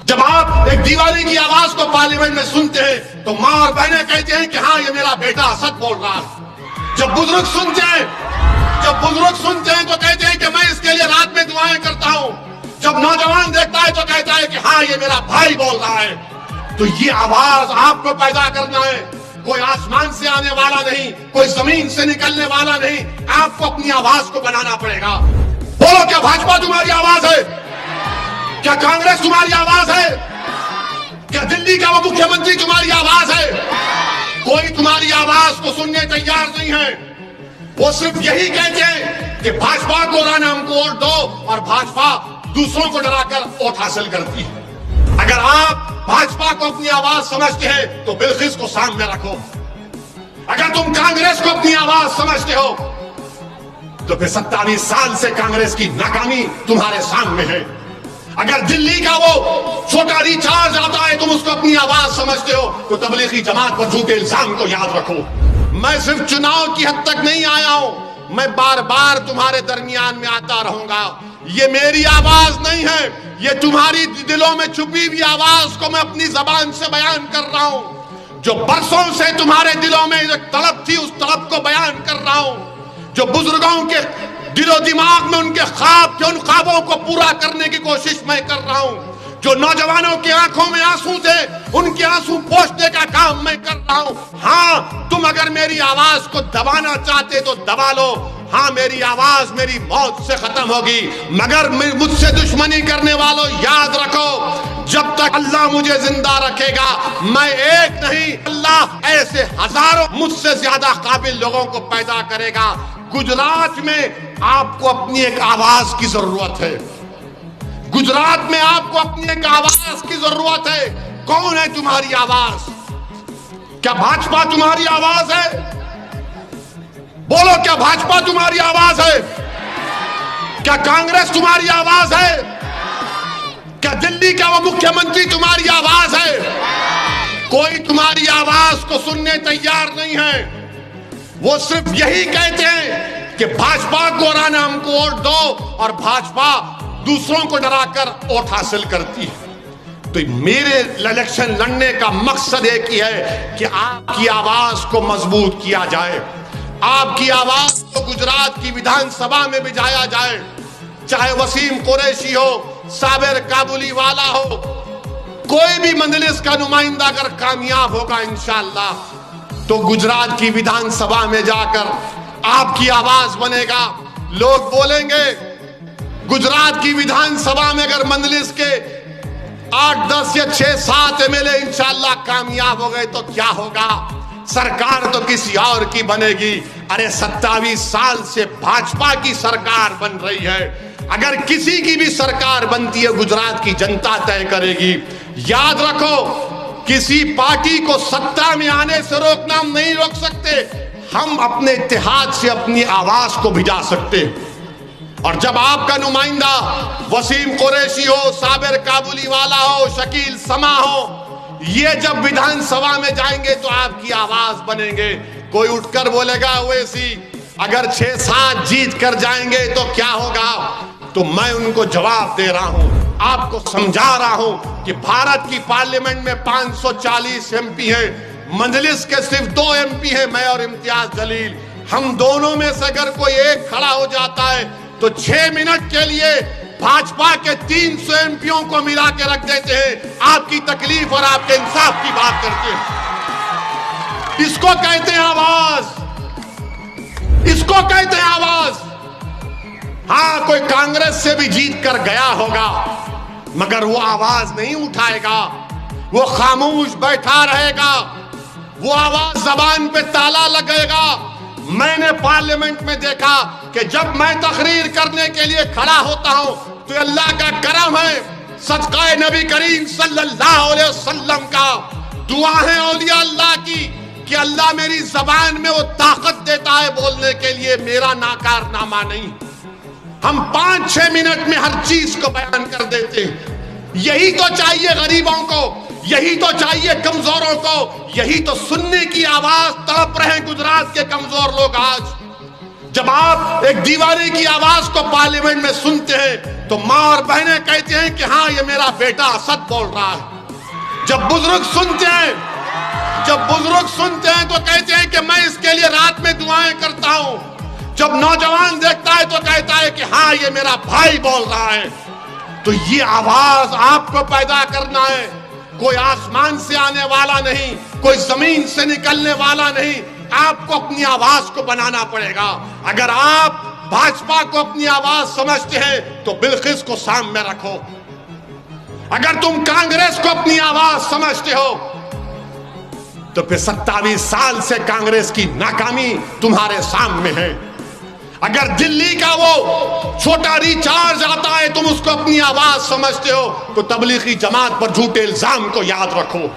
जब आप एक दीवाने की आवाज को पार्लियामेंट में सुनते हैं तो माँ और बहनें कहते हैं कि हाँ, ये मेरा बेटा असद बोल रहा है। जब बुजुर्ग सुनते हैं तो कहते हैं कि मैं इसके लिए रात में दुआएं करता हूं। जब नौजवान देखता है तो कहता है कि हाँ, ये मेरा भाई बोल रहा है। तो ये आवाज आपको पैदा करना है। कोई आसमान से आने वाला नहीं, कोई जमीन से निकलने वाला नहीं, आपको अपनी आवाज को बनाना पड़ेगा। बोलो, क्या भाजपा तुम्हारी आवाज है? क्या कांग्रेस तुम्हारी आवाज है? क्या दिल्ली का वो मुख्यमंत्री तुम्हारी आवाज है? कोई तुम्हारी आवाज को सुनने तैयार नहीं है। वो सिर्फ यही कहते हैं कि भाजपा को हमको वोट दो, और भाजपा दूसरों को डराकर वोट हासिल करती है। अगर आप भाजपा को अपनी आवाज समझते हैं तो बिल्किस को सामने रखो। अगर तुम कांग्रेस को अपनी आवाज समझते हो तो फिर 27 साल से कांग्रेस की नाकामी तुम्हारे सामने है। अगर दिल्ली का वो छोटा रिचार्ज आता है तुम उसको अपनी आवाज समझते हो तो तबलीगी जमात पर झूठे इल्जाम को याद रखो। मैं सिर्फ चुनाव की हद तक नहीं आया हूं, मैं बार बार तुम्हारे दरमियान में आता रहूंगा। ये मेरी आवाज नहीं है, ये तुम्हारी दिलों में छुपी हुई आवाज को मैं अपनी जबान से बयान कर रहा हूं। जो बरसों से तुम्हारे दिलों में एक तड़प थी, उस तड़प को बयान कर रहा हूं। जो बुजुर्गों के दिलो दिमाग में उनके ख्वाब थे, उन ख्वाबों को पूरा करने की कोशिश मैं कर रहा हूं। जो नौजवानों की आंखों में आंसू थे, उनके आंसू पोंछने का काम मैं कर रहा हूं। हाँ, तुम अगर मेरी आवाज को दबाना चाहते तो दबा लो। हाँ, मेरी आवाज मेरी मौत से खत्म होगी, मगर मुझसे दुश्मनी करने वालों याद रखो, जब तक अल्लाह मुझे जिंदा रखेगा, मैं एक नहीं, अल्लाह ऐसे हजारों मुझसे ज्यादा काबिल लोगों को पैदा करेगा। गुजरात में आपको अपनी एक आवाज की जरूरत है। गुजरात में आपको अपनी एक आवाज की जरूरत है। कौन है तुम्हारी आवाज? क्या भाजपा तुम्हारी आवाज है? बोलो, क्या भाजपा तुम्हारी आवाज है? क्या कांग्रेस तुम्हारी आवाज है? क्या दिल्ली का वो मुख्यमंत्री तुम्हारी आवाज है? कोई तुम्हारी आवाज को सुनने तैयार नहीं है। वो सिर्फ यही कहते हैं कि भाजपा को राना हमको वोट दो, और भाजपा दूसरों को डराकर वोट हासिल करती है। तो मेरे इलेक्शन लड़ने का मकसद एक ही है कि आपकी आवाज को मजबूत किया जाए, आपकी आवाज को गुजरात की विधानसभा में भिजाया जाए। चाहे वसीम कुरैशी हो, साबिर काबुली वाला हो, कोई भी मजलिस का नुमाइंदा अगर कामयाब होगा इंशाअल्लाह, तो गुजरात की विधानसभा में जाकर आपकी आवाज बनेगा। लोग बोलेंगे गुजरात की विधानसभा में अगर मंजलिस के 8, 10 या 6, 7 एमएलए इंशाअल्लाह कामयाब हो गए तो क्या होगा? सरकार तो किसी और की बनेगी। अरे 27 साल से भाजपा की सरकार बन रही है। अगर किसी की भी सरकार बनती है, गुजरात की जनता तय करेगी। याद रखो, किसी पार्टी को सत्ता में आने से रोकना हम नहीं रोक सकते, हम अपने इत्तेहाद से अपनी आवाज को भिजा सकते। और जब आपका नुमाइंदा वसीम कुरैशी हो, साबिर काबुली वाला हो, शकील समा हो, ये जब विधानसभा में जाएंगे तो आपकी आवाज बनेंगे। कोई उठकर बोलेगा ओवैसी अगर 6-7 जीत कर जाएंगे तो क्या होगा? तो मैं उनको जवाब दे रहा हूं, आपको समझा रहा हूं कि भारत की पार्लियामेंट में 540 एमपी हैं, मजलिस के सिर्फ 2 एमपी हैं, मैं और इम्तियाज जलील। हम दोनों में से अगर कोई एक खड़ा हो जाता है तो 6 मिनट के लिए भाजपा के 300 एमपियों को मिला के रख देते हैं। आपकी तकलीफ और आपके इंसाफ की बात करते हैं। इसको कहते हैं आवाज, इसको कहते हैं आवाज। हाँ, कोई कांग्रेस से भी जीत कर गया होगा, मगर वो आवाज नहीं उठाएगा, वो खामोश बैठा रहेगा, वो आवाज जबान पे ताला लगेगा। मैंने पार्लियामेंट में देखा कि जब मैं तकरीर करने के लिए खड़ा होता हूं तो अल्लाह का करम है, सदका नबी करीम सल्लल्लाहु अलैहि वसल्लम का, दुआ है औलिया अल्लाह की कि अल्लाह मेरी जबान में वो ताकत देता है बोलने के लिए, मेरा नाकारनामा नहीं। हम 5-6 मिनट में हर चीज को बयान कर देते हैं। यही तो चाहिए गरीबों को, यही तो चाहिए कमजोरों को, यही तो सुनने की आवाज तड़प रहे गुजरात के कमजोर लोग आज। जब आप एक दीवाने की आवाज को पार्लियामेंट में सुनते हैं तो माँ और बहनें कहती हैं कि हाँ ये मेरा बेटा सच बोल रहा है। जब बुजुर्ग सुनते हैं तो कहते हैं कि मैं इसके लिए रात में दुआएं करता हूं। जब नौजवान देखता है तो कहता है कि हाँ ये मेरा भाई बोल रहा है। तो ये आवाज आपको पैदा करना है, कोई आसमान से आने वाला नहीं, कोई जमीन से निकलने वाला नहीं, आपको अपनी आवाज को बनाना पड़ेगा। अगर आप भाजपा को अपनी आवाज समझते हैं तो बिल्किस को सामने रखो। अगर तुम कांग्रेस को अपनी आवाज समझते हो तो फिर 27 साल से कांग्रेस की नाकामी तुम्हारे सामने है। अगर दिल्ली का वो छोटा रिचार्ज आता है तुम उसको अपनी आवाज समझते हो तो तबलीगी जमात पर झूठे इल्जाम को याद रखो।